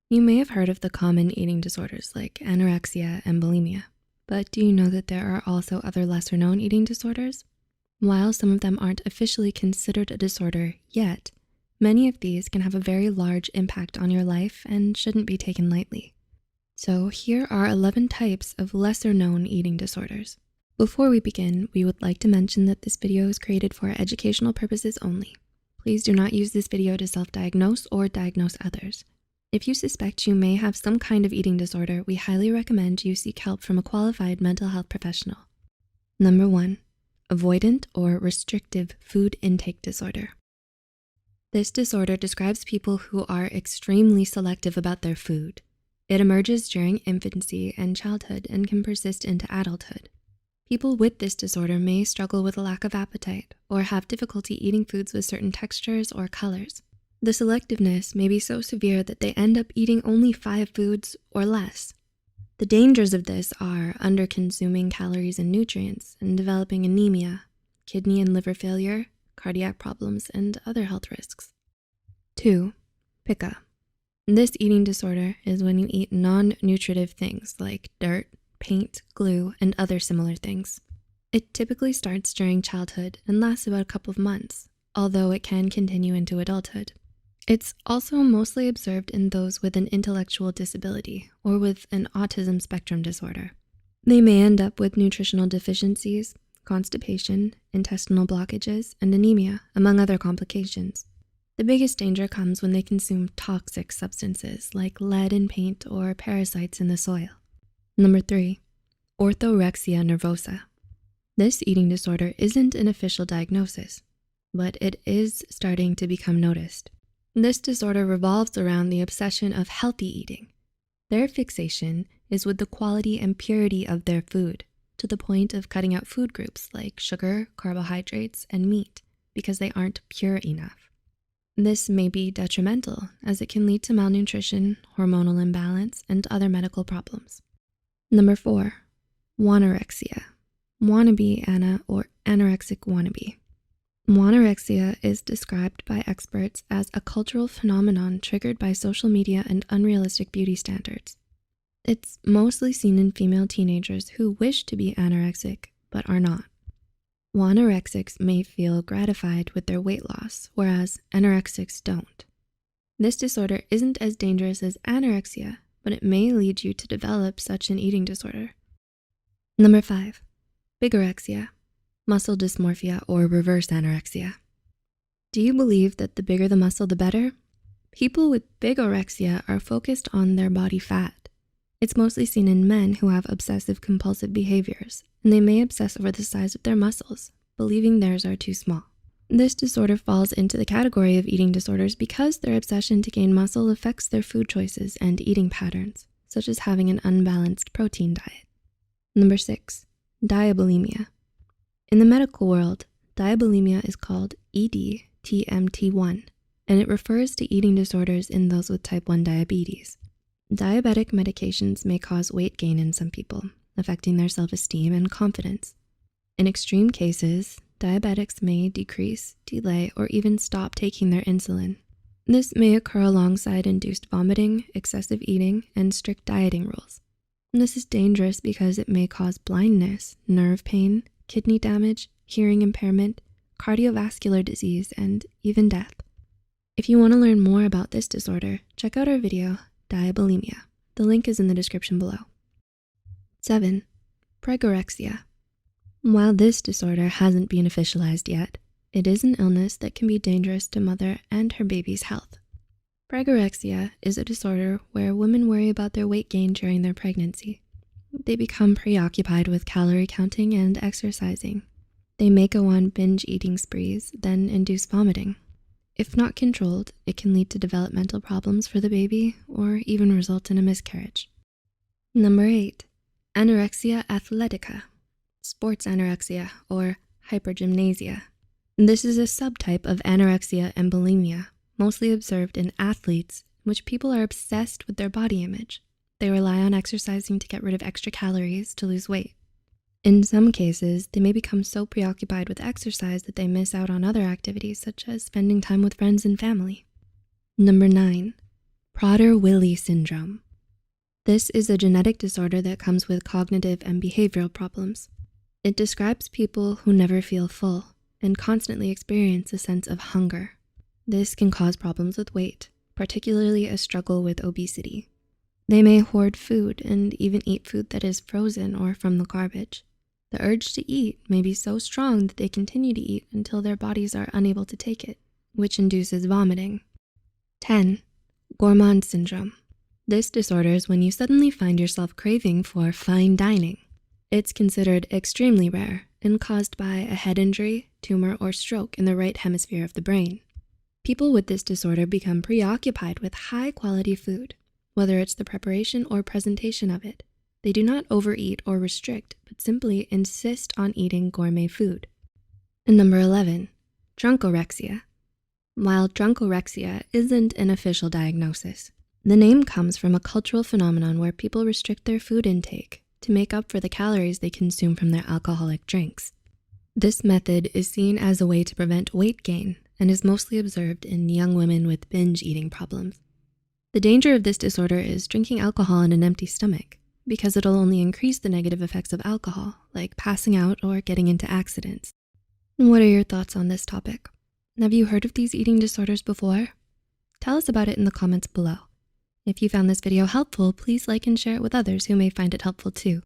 You may have heard of the common eating disorders like anorexia and bulimia, but do you know that there are also other lesser known eating disorders? While some of them aren't officially considered a disorder yet, many of these can have a very large impact on your life and shouldn't be taken lightly. So here are 11 types of lesser known eating disorders. Before we begin, we would like to mention that this video is created for educational purposes only. Please do not use this video to self-diagnose or diagnose others. If you suspect you may have some kind of eating disorder, we highly recommend you seek help from a qualified mental health professional. Number 1, avoidant or restrictive food intake disorder. This disorder describes people who are extremely selective about their food. It emerges during infancy and childhood and can persist into adulthood. People with this disorder may struggle with a lack of appetite or have difficulty eating foods with certain textures or colors. The selectiveness may be so severe that they end up eating only 5 foods or less. The dangers of this are under-consuming calories and nutrients and developing anemia, kidney and liver failure, cardiac problems, and other health risks. 2, pica. This eating disorder is when you eat non-nutritive things like dirt, paint, glue, and other similar things. It typically starts during childhood and lasts about a couple of months, although it can continue into adulthood. It's also mostly observed in those with an intellectual disability or with an autism spectrum disorder. They may end up with nutritional deficiencies, constipation, intestinal blockages, and anemia, among other complications. The biggest danger comes when they consume toxic substances like lead in paint or parasites in the soil. Number 3, orthorexia nervosa. This eating disorder isn't an official diagnosis, but it is starting to become noticed. This disorder revolves around the obsession of healthy eating. Their fixation is with the quality and purity of their food, to the point of cutting out food groups like sugar, carbohydrates, and meat because they aren't pure enough. This may be detrimental as it can lead to malnutrition, hormonal imbalance, and other medical problems. Number 4, wanorexia, wannabe Anna or anorexic wannabe. Wanorexia is described by experts as a cultural phenomenon triggered by social media and unrealistic beauty standards. It's mostly seen in female teenagers who wish to be anorexic but are not. Wanorexics may feel gratified with their weight loss, whereas anorexics don't. This disorder isn't as dangerous as anorexia, but it may lead you to develop such an eating disorder. Number 5, bigorexia, muscle dysmorphia or reverse anorexia. Do you believe that the bigger the muscle, the better? People with bigorexia are focused on their body fat. It's mostly seen in men who have obsessive compulsive behaviors, and they may obsess over the size of their muscles, believing theirs are too small. This disorder falls into the category of eating disorders because their obsession to gain muscle affects their food choices and eating patterns, such as having an unbalanced protein diet. Number 6, diabulimia. In the medical world, diabulimia is called EDTMT1, and it refers to eating disorders in those with type 1 diabetes. Diabetic medications may cause weight gain in some people, affecting their self-esteem and confidence. In extreme cases, diabetics may decrease, delay, or even stop taking their insulin. This may occur alongside induced vomiting, excessive eating, and strict dieting rules. This is dangerous because it may cause blindness, nerve pain, kidney damage, hearing impairment, cardiovascular disease, and even death. If you want to learn more about this disorder, check out our video, Diabulimia. The link is in the description below. 7, pregorexia. While this disorder hasn't been officialized yet, it is an illness that can be dangerous to mother and her baby's health. Pregorexia is a disorder where women worry about their weight gain during their pregnancy. They become preoccupied with calorie counting and exercising. They may go on binge eating sprees, then induce vomiting. If not controlled, it can lead to developmental problems for the baby or even result in a miscarriage. Number 8, anorexia athletica, sports anorexia or hypergymnasia. This is a subtype of anorexia and bulimia, mostly observed in athletes, in which people are obsessed with their body image. They rely on exercising to get rid of extra calories to lose weight. In some cases, they may become so preoccupied with exercise that they miss out on other activities such as spending time with friends and family. Number 9, Prader-Willi syndrome. This is a genetic disorder that comes with cognitive and behavioral problems. It describes people who never feel full and constantly experience a sense of hunger. This can cause problems with weight, particularly a struggle with obesity. They may hoard food and even eat food that is frozen or from the garbage. The urge to eat may be so strong that they continue to eat until their bodies are unable to take it, which induces vomiting. 10. Gourmand syndrome. This disorder is when you suddenly find yourself craving for fine dining. It's considered extremely rare and caused by a head injury, tumor, or stroke in the right hemisphere of the brain. People with this disorder become preoccupied with high-quality food, whether it's the preparation or presentation of it. They do not overeat or restrict, but simply insist on eating gourmet food. And number 11, drunkorexia. While drunkorexia isn't an official diagnosis, the name comes from a cultural phenomenon where people restrict their food intake to make up for the calories they consume from their alcoholic drinks. This method is seen as a way to prevent weight gain and is mostly observed in young women with binge eating problems. The danger of this disorder is drinking alcohol on an empty stomach, because it'll only increase the negative effects of alcohol, like passing out or getting into accidents. What are your thoughts on this topic? Have you heard of these eating disorders before? Tell us about it in the comments below. If you found this video helpful, please like and share it with others who may find it helpful too.